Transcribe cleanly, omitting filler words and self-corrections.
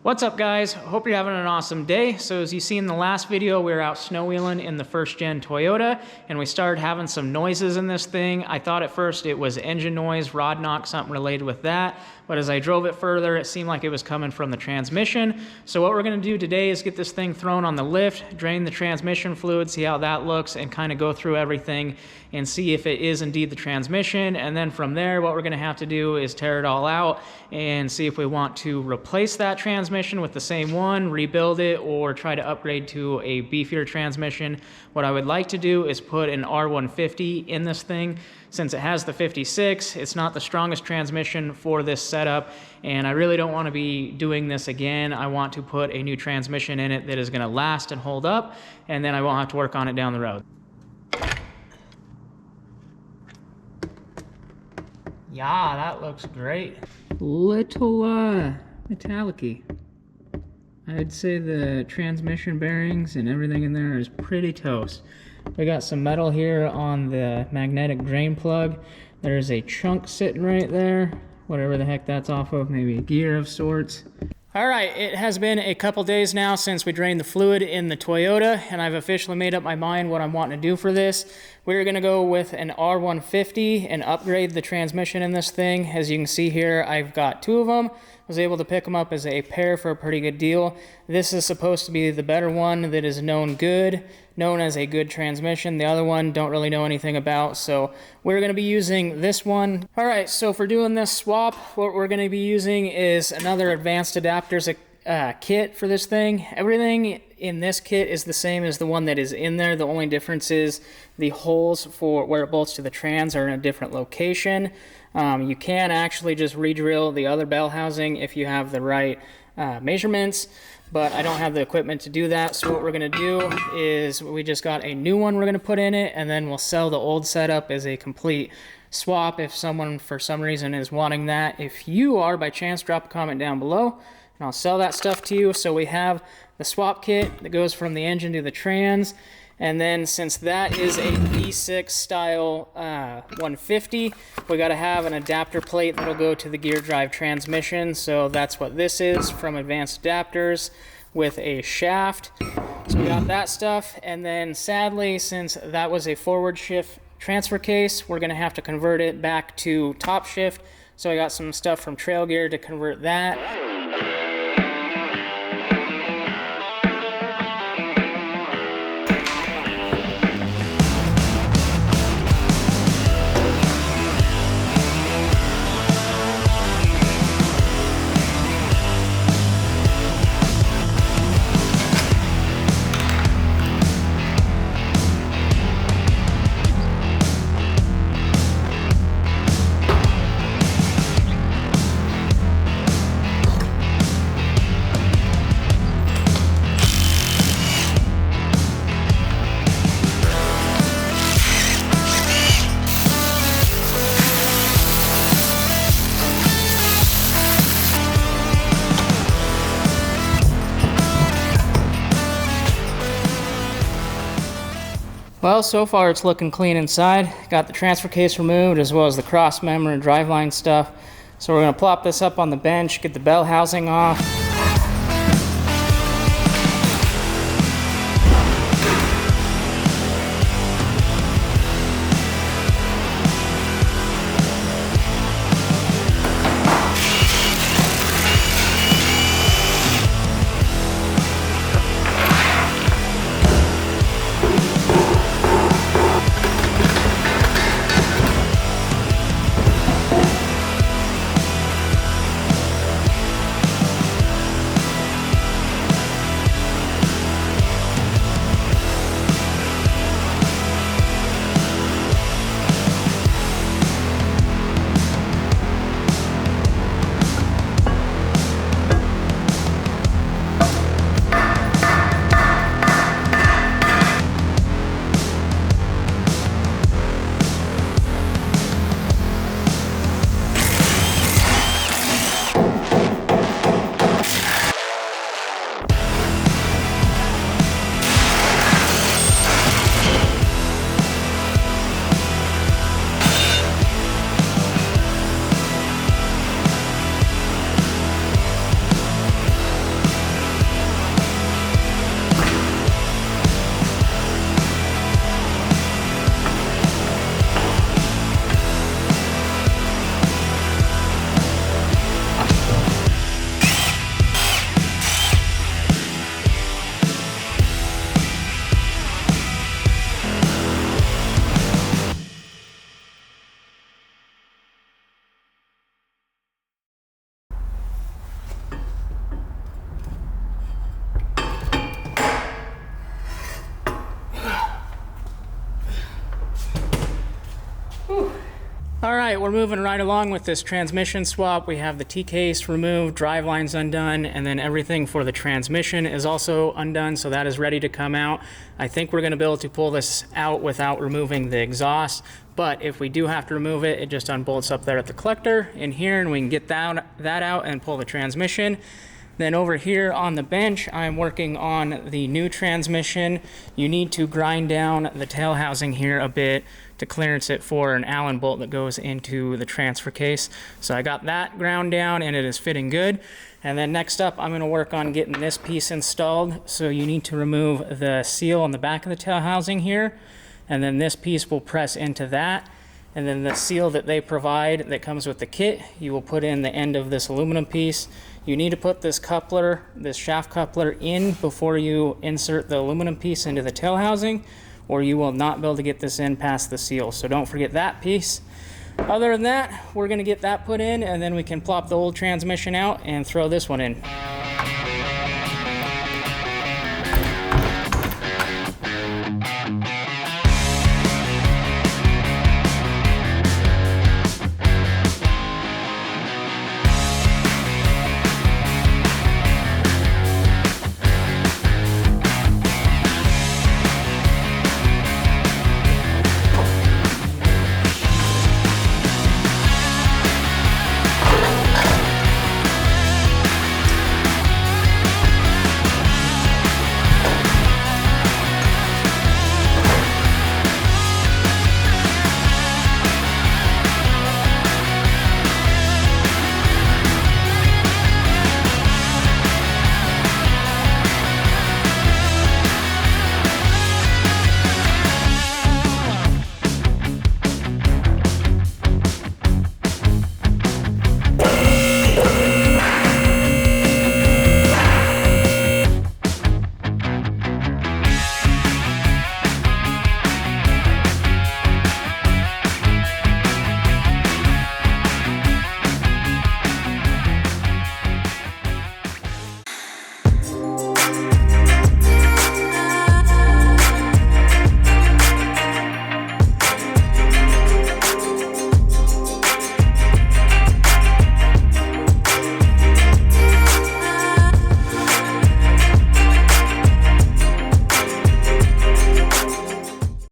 What's up, guys? Hope you're having an awesome day. So as you see in the last video, we were out snow wheeling in the first gen Toyota and we started having some noises in this thing. I thought at first it was engine noise, rod knock, something related with that. But as I drove it further, it seemed like it was coming from the transmission. So what we're gonna do today is get this thing thrown on the lift, drain the transmission fluid, see how that looks, and kind of go through everything and see if it is indeed the transmission. And then from there, what we're gonna have to do is tear it all out and see if we want to replace that transmission with the same one, rebuild it, or try to upgrade to a beefier transmission. What I would like to do is put an R150 in this thing. Since it has the 56, it's not the strongest transmission for this setup, and I really don't want to be doing this again. I want to put a new transmission in it that is going to last and hold up, and then I won't have to work on it down the road. Yeah, that looks great. Little metallic-y. I'd say the transmission bearings and everything in there is pretty toast. We got some metal here on the magnetic drain plug. There's a chunk sitting right there, whatever the heck that's off of, maybe a gear of sorts. All right, it has been a couple days now since we drained the fluid in the Toyota, and I've officially made up my mind what I'm wanting to do for this. We're gonna go with an R150 and upgrade the transmission in this thing. As you can see here, I've got two of them. Was able to pick them up as a pair for a pretty good deal. This is supposed to be the better one that is known as a good transmission. The other one, don't really know anything about, so we're gonna be using this one. All right, so for doing this swap, what we're gonna be using is another advanced adapters kit for this thing. Everything in this kit is the same as the one that is in there. The only difference is the holes for where it bolts to the trans are in a different location. You can actually just re-drill the other bell housing if you have the right measurements, but I don't have the equipment to do that. So what we're gonna do is we just got a new one we're gonna put in it, and then we'll sell the old setup as a complete swap if someone for some reason is wanting that. If you are, by chance, drop a comment down below and I'll sell that stuff to you. So we have the swap kit that goes from the engine to the trans. And then since that is a V6 style 150, we got to have an adapter plate that'll go to the gear drive transmission. So that's what this is from Advanced Adapters with a shaft. So we got that stuff. And then sadly, since that was a forward shift transfer case, we're going to have to convert it back to top shift. So I got some stuff from Trail Gear to convert that. Well, so far it's looking clean inside. Got the transfer case removed as well as the cross member and driveline stuff. So we're going to plop this up on the bench, get the bell housing off. All right, we're moving right along with this transmission swap. We have the T-case removed, drive lines undone, and then everything for the transmission is also undone, so that is ready to come out. I think we're going to be able to pull this out without removing the exhaust, but if we do have to remove it, it just unbolts up there at the collector in here, and we can get that out and pull the transmission. Then over here on the bench, I'm working on the new transmission. You need to grind down the tail housing here a bit to clearance it for an Allen bolt that goes into the transfer case. So I got that ground down and it is fitting good. And then next up, I'm gonna work on getting this piece installed. So you need to remove the seal on the back of the tail housing here. And then this piece will press into that. And then the seal that they provide that comes with the kit, you will put in the end of this aluminum piece. You need to put this coupler, this shaft coupler in before you insert the aluminum piece into the tail housing, or you will not be able to get this in past the seal. So don't forget that piece. Other than that, we're gonna get that put in and then we can plop the old transmission out and throw this one in.